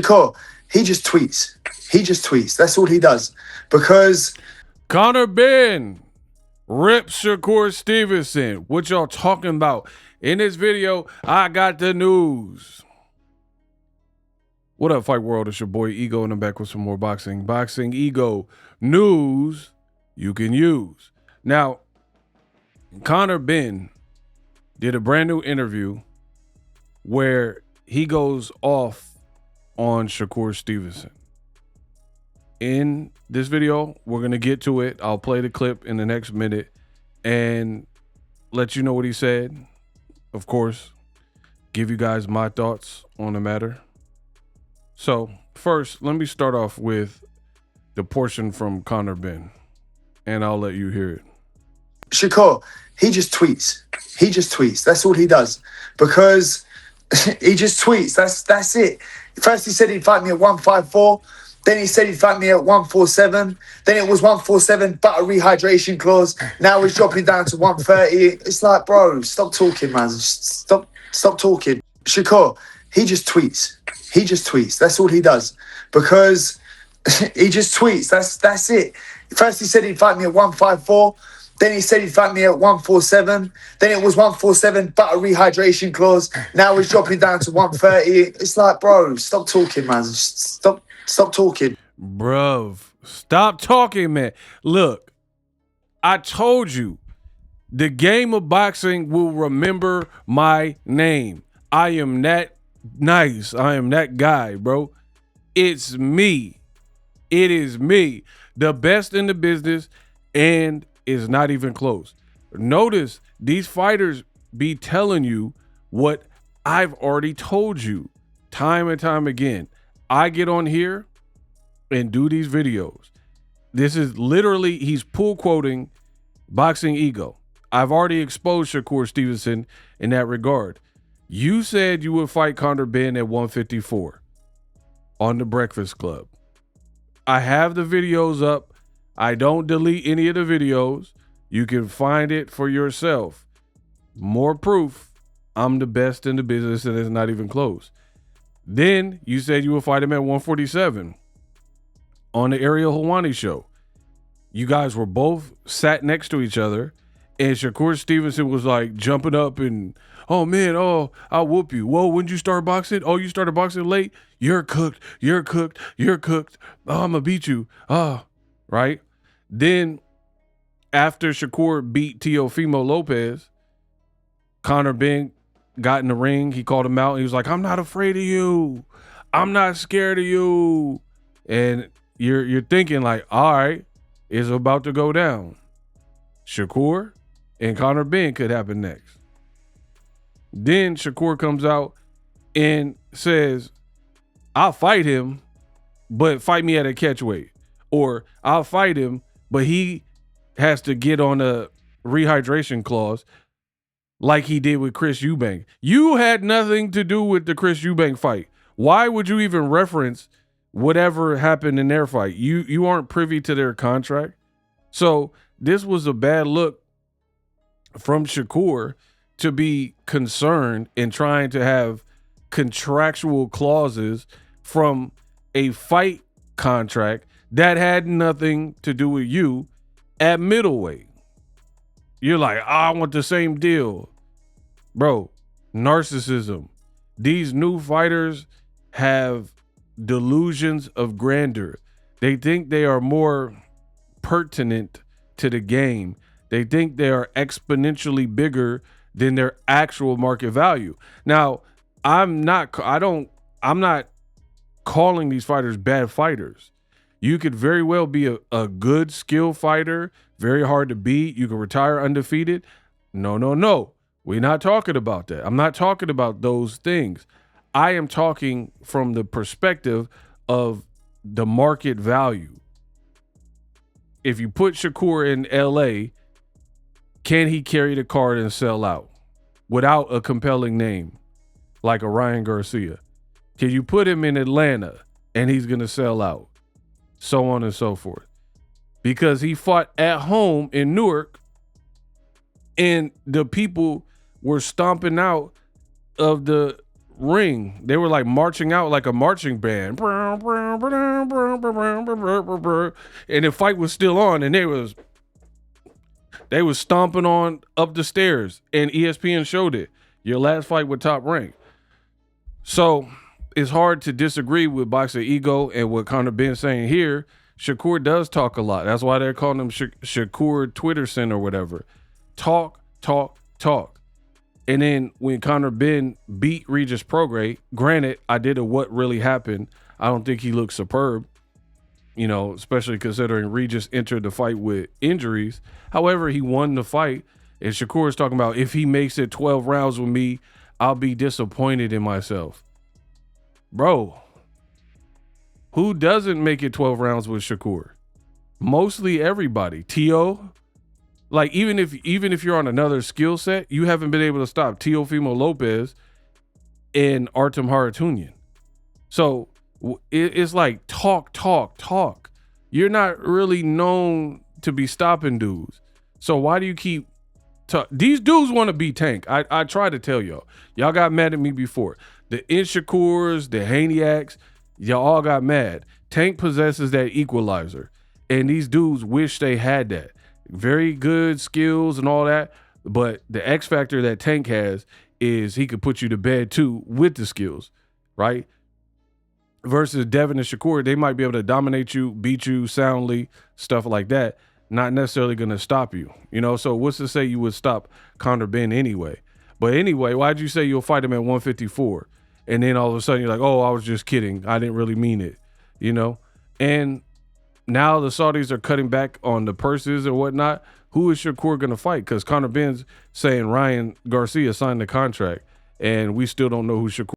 Shakur, he just tweets. He just tweets. That's all he does. Because Conor Benn rips Shakur Stevenson. What y'all talking about? In this video, I got the news. What up, Fight World? It's your boy Ego, and I'm back with some more Boxingego news you can use. Now, Conor Benn did a brand new interview where he goes off on Shakur Stevenson. In this video, we're going to get to it. I'll play the clip in the next minute and let you know what he said. Of course, give you guys my thoughts on the matter. So first, let me start off with the portion from Conor Benn, and I'll let you hear it. Shakur, he just tweets. He just tweets. That's all he does. Because he just tweets. That's it. First he said he'd fight me at 154. Then he said he'd fight me at 147. Then it was 147, but a rehydration clause. Now he's dropping down to 130. It's like, bro, stop talking, man. Stop talking. Shakur, he just tweets. He just tweets. That's all he does. Because he just tweets. That's it. First he said he'd fight me at 154. Then he said he'd fight me at 147. Then it was 147, but a rehydration clause. Now he's dropping down to 130. It's like, bro, stop talking, man. Stop talking. Bruv, stop talking, man. Look, I told you, the game of boxing will remember my name. I am that nice. I am that guy, bro. It's me. It is me. The best in the business, and it's not even close. Notice these fighters be telling you what I've already told you time and time again. I get on here and do these videos. This is literally, he's pull quoting Boxingego. I've already exposed Shakur Stevenson in that regard. You said you would fight Conor Benn at 154 on the Breakfast Club. I have the videos up. I don't delete any of the videos. You can find it for yourself. More proof. I'm the best in the business, and it's not even close. Then you said you would fight him at 147 on the Ariel Helwani show. You guys were both sat next to each other, and Shakur Stevenson was like jumping up and, oh man, oh, I'll whoop you. Whoa, when did you start boxing? Oh, you started boxing late? You're cooked. You're cooked. You're cooked. Oh, I'm gonna beat you. Oh, right? Then after Shakur beat Teofimo Lopez, Conor Benn got in the ring. He called him out. He was like, I'm not afraid of you. I'm not scared of you. And you're thinking like, all right, it's about to go down. Shakur and Conor Benn could happen next. Then Shakur comes out and says, I'll fight him, but fight me at a catch weight. Or I'll fight him, but he has to get on a rehydration clause like he did with Chris Eubank. You had nothing to do with the Chris Eubank fight. Why would you even reference whatever happened in their fight? You aren't privy to their contract. So this was a bad look from Shakur to be concerned in trying to have contractual clauses from a fight contract that had nothing to do with you at middleweight. You're like, oh, I want the same deal. Bro, narcissism. These new fighters have delusions of grandeur. They think they are more pertinent to the game. They think they are exponentially bigger than their actual market value. Now, I'm not calling these fighters bad fighters. You could very well be a good skill fighter, very hard to beat. You can retire undefeated. No. We're not talking about that. I'm not talking about those things. I am talking from the perspective of the market value. If you put Shakur in LA, can he carry the card and sell out without a compelling name like a Ryan Garcia? Can you put him in Atlanta and he's going to sell out? So on and so forth. Because he fought at home in Newark and the people were stomping out of the ring, they were like marching out like a marching band. And the fight was still on, and they was stomping on up the stairs, and ESPN showed it. Your last fight with Top Rank. So it's hard to disagree with Boxingego and what Conor Benn saying here. Shakur does talk a lot. That's why they're calling him Shakur Twitter Center or whatever. Talk. And then when Conor Benn beat Regis Prograis, granted, I did a what really happened. I don't think he looked superb, especially considering Regis entered the fight with injuries. However, he won the fight. And Shakur is talking about if he makes it 12 rounds with me, I'll be disappointed in myself. Bro, who doesn't make it 12 rounds with Shakur? Mostly everybody. Tio, like even if you're on another skill set, you haven't been able to stop Teofimo Lopez and Artem Harutyunyan. So it's like talk. You're not really known to be stopping dudes. So why do you keep these dudes want to be Tank? I try to tell y'all got mad at me before. The Inshakurs, the Haniacs, y'all all got mad. Tank possesses that equalizer, and these dudes wish they had that. Very good skills and all that, but the X factor that Tank has is he could put you to bed too with the skills, right? Versus Devin and Shakur, they might be able to dominate you, beat you soundly, stuff like that. Not necessarily going to stop you, So what's to say you would stop Conor Benn anyway? But anyway, why'd you say you'll fight him at 154? And then all of a sudden you're like, oh, I was just kidding. I didn't really mean it, And now the Saudis are cutting back on the purses and whatnot. Who is Shakur going to fight? Because Conor Benn's saying Ryan Garcia signed the contract, and we still don't know who Shakur